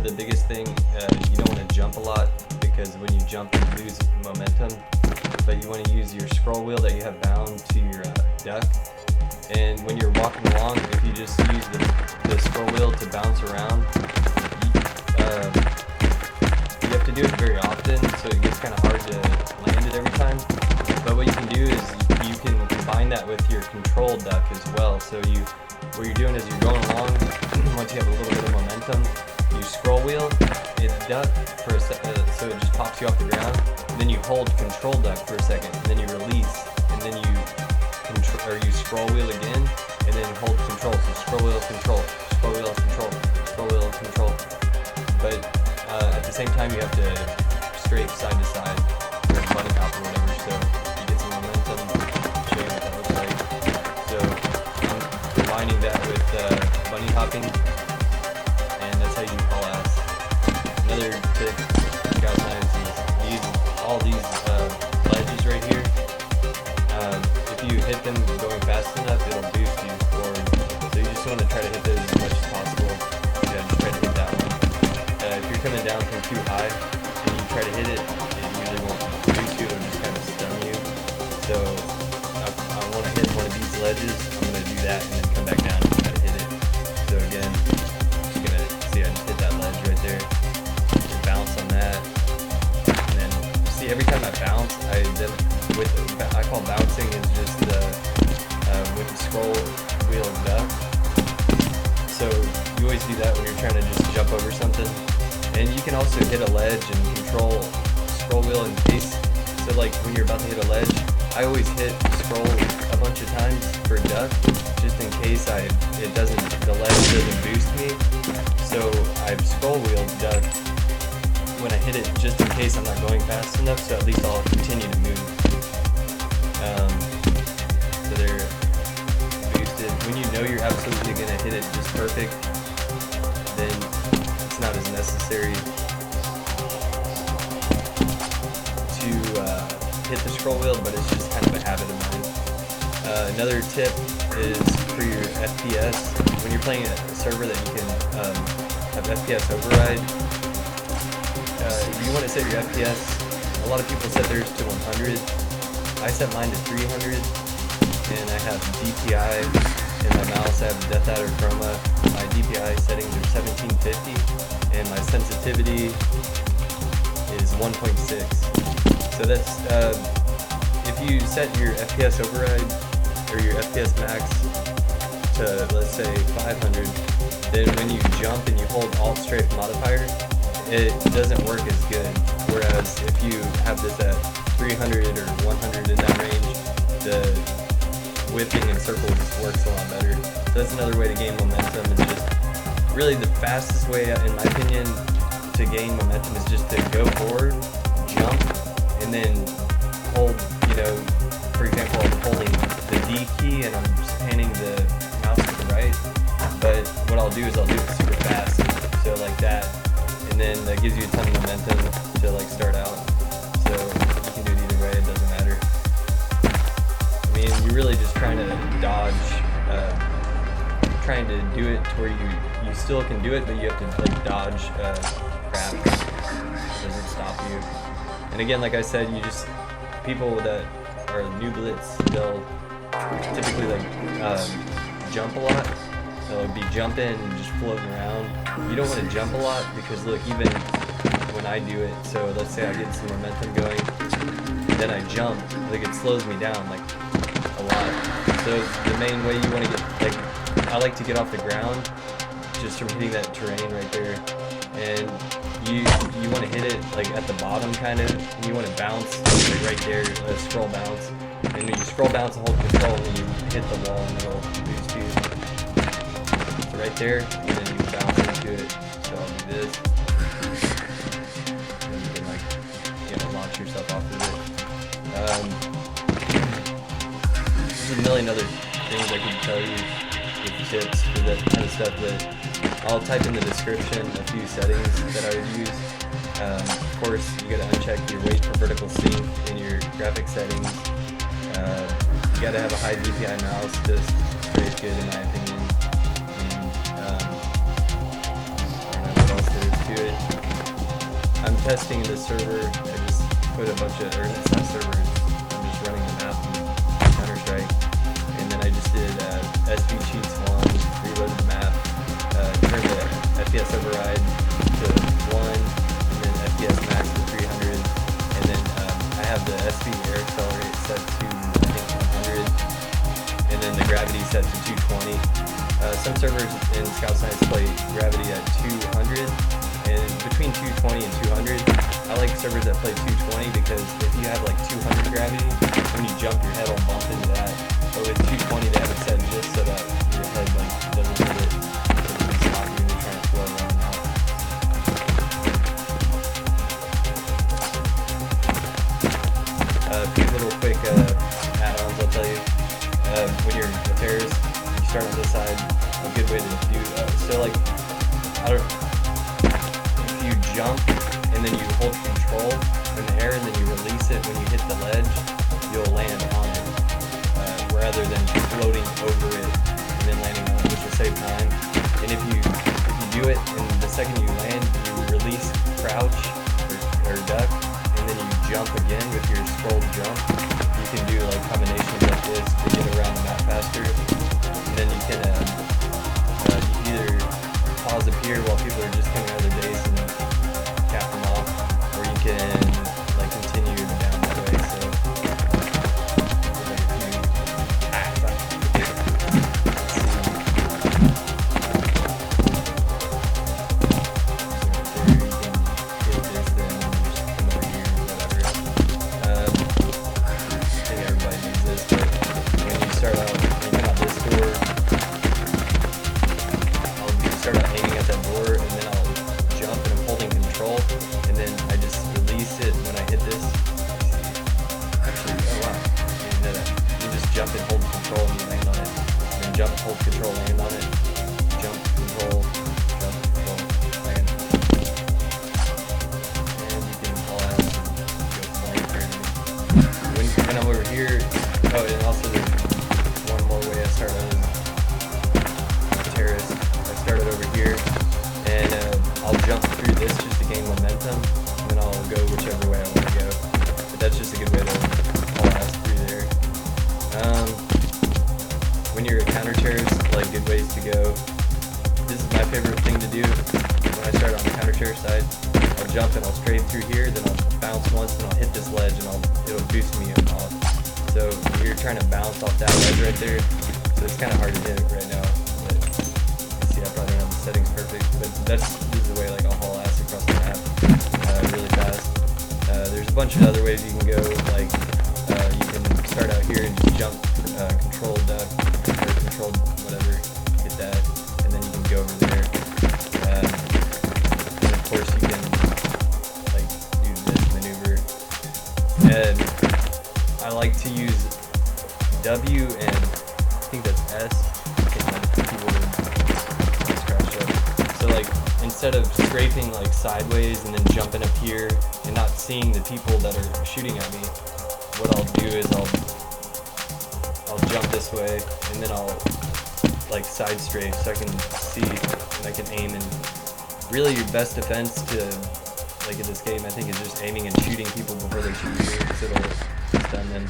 the biggest thing, you don't want to jump a lot, because when you jump you lose momentum, but you want to use your scroll wheel that you have bound to your duck. And when you're walking along, if you just use the scroll wheel to bounce around, you have to do it very often, so it gets kind of hard to land it every time. But what you can do is you can combine that with your control duck as well. So what you're doing is you're going along, once you have a little bit of momentum, you scroll wheel, it duck for a second, so it just pops you off the ground, and then you hold control duck for a second, and then you release, and then you scroll wheel again, and then hold control. So scroll wheel, control, scroll wheel, control, scroll wheel, control. But at the same time, you have to strafe side to side, or bunny hop or whatever, so you get some momentum. I'll show you what that looks like. So I'm combining that with bunny hopping, and that's how you haul ass. Another tip, Scoutzknivez, is use all these ledges right here. If you hit them going fast enough, it'll boost you forward. So you just want to try to hit those as much as possible. Yeah, just try to hit that one. If you're coming down from too high and you try to hit it, it usually won't boost you, it'll just kind of stun you. So I want to hit one of these ledges, I'm going to do that and then come back down and try to hit it. So again, just going to see I just hit that ledge right there. Just bounce on that. And then see, every time I bounce, I call bouncing is just with the scroll wheel duck. So you always do that when you're trying to just jump over something. And you can also hit a ledge and control scroll wheel in case. So like when you're about to hit a ledge, I always hit scroll a bunch of times for duck, just in case the ledge doesn't boost me. So I've scroll wheeled duck when I hit it, just in case I'm not going fast enough, so at least I'll continue to move. So they're boosted. When you know you're absolutely going to hit it just perfect, then it's not as necessary to hit the scroll wheel, but it's just kind of a habit of mine. Another tip is for your FPS. When you're playing a server that you can have FPS override, you want to set your FPS. A lot of people set theirs to 100. I set mine to 300, and I have DPI in my mouse. I have Death Adder Chroma. My DPI settings are 1750, and my sensitivity is 1.6. So that's if you set your FPS override or your FPS max to, let's say, 500, then when you jump and you hold Alt Strafe modifier, it doesn't work as good. Whereas if you have this at 300 or 100 in that range, the whipping in circles works a lot better. So that's another way to gain momentum. It's just really the fastest way, in my opinion, to gain momentum is just to go forward, jump, and then hold, for example, I'm holding the D key and I'm just panning the mouse to the right. But what I'll do is I'll do it super fast, so like that. And then that gives you a ton of momentum to start out. So you can do it either way, it doesn't matter. I mean, you're really just trying to dodge, trying to do it to where you still can do it, but you have to dodge crap. It doesn't stop you. And again, like I said, people that are nooblets, they'll typically jump a lot. They'll be jumping and just floating around. You don't want to jump a lot because look, even when I do it, so let's say I get some momentum going, then I jump, it slows me down a lot. So the main way you want to get, I like to get off the ground just from hitting that terrain right there. And you want to hit it at the bottom kind of, and you want to bounce right there, scroll bounce. And when you scroll bounce and hold control, and you hit the wall and it'll boost you. So right there, and then you bounce into it. So I'll do this. And you can launch yourself off of it. There's a million other things I can tell you with tips for that kind of stuff, but I'll type in the description a few settings that I would use. Of course, you gotta uncheck your wait for vertical sync in your graphic settings. You gotta have a high DPI mouse, just very good in my opinion. And I don't know what else there is to testing this server, I just put a bunch of, or it's not servers, I'm just running the map in Counter-Strike. And then I just did SB cheats 1, reloaded the map, turned the FPS override to 1, and then FPS max to 300. And then I have the SB air accelerate set to, I think, 100. And then the gravity set to 220. Some servers in Scoutzknivez play gravity at 200. And between 220 and 200, I like servers that play 220 because if you have like 200 gravity, when you jump, your head will bump into that. But with 220, they have it set just so that your head like doesn't hit it. So it can stop you when you're trying to float around out. A few little quick add-ons I'll tell you. When you're a terrorist, you start on this side. A good way to do so like you jump and then you hold control in the air and then you release it when you hit the ledge, you'll land on it rather than floating over it and then landing on it, which will save time. And if you do it and the second you land, you release crouch or duck and then you jump again with your scroll jump, you can do like combinations like this to get around the map faster. And then you can either pause up here while people are just coming out of their base and cap them off, or you can like continue down that way. So I think everybody needs this, but when you start out, when you come out this door, start out aiming at that door, and then I'll jump and I'm holding control, and then I just release it when I hit this. Actually, oh wow, I didn't know that. You just jump and hold control and you land on it. And then jump, hold control, land on it. Jump, control, land. And you can haul out and go flank or anything. When I'm over here, oh, and also there's one more way I start as a terrorist. Started over here, and I'll jump through this just to gain momentum, and then I'll go whichever way I want to go. But that's just a good way to haul ass through there. When you're a counter-terrorist, like good ways to go. This is my favorite thing to do when I start on the counter-terrorist side. I'll jump and I'll strafe through here, then I'll bounce once, and I'll hit this ledge, and it'll boost me off. So you're trying to bounce off that ledge right there, so it's kind of hard to hit right now. I probably don't have the settings perfect, but this is the way like I'll haul ass across the map really fast. There's a bunch of other ways you can go, like you can start out here and just jump, control duck, or control whatever, hit that, and then you can go over there. And of course you can like do this maneuver. And I like to use W and I think that's S. So like instead of strafing like sideways and then jumping up here and not seeing the people that are shooting at me, what I'll do is I'll jump this way and then I'll like side strafe so I can see and I can aim. And really your best defense to like in this game I think is just aiming and shooting people before they shoot you, so it'll stun them.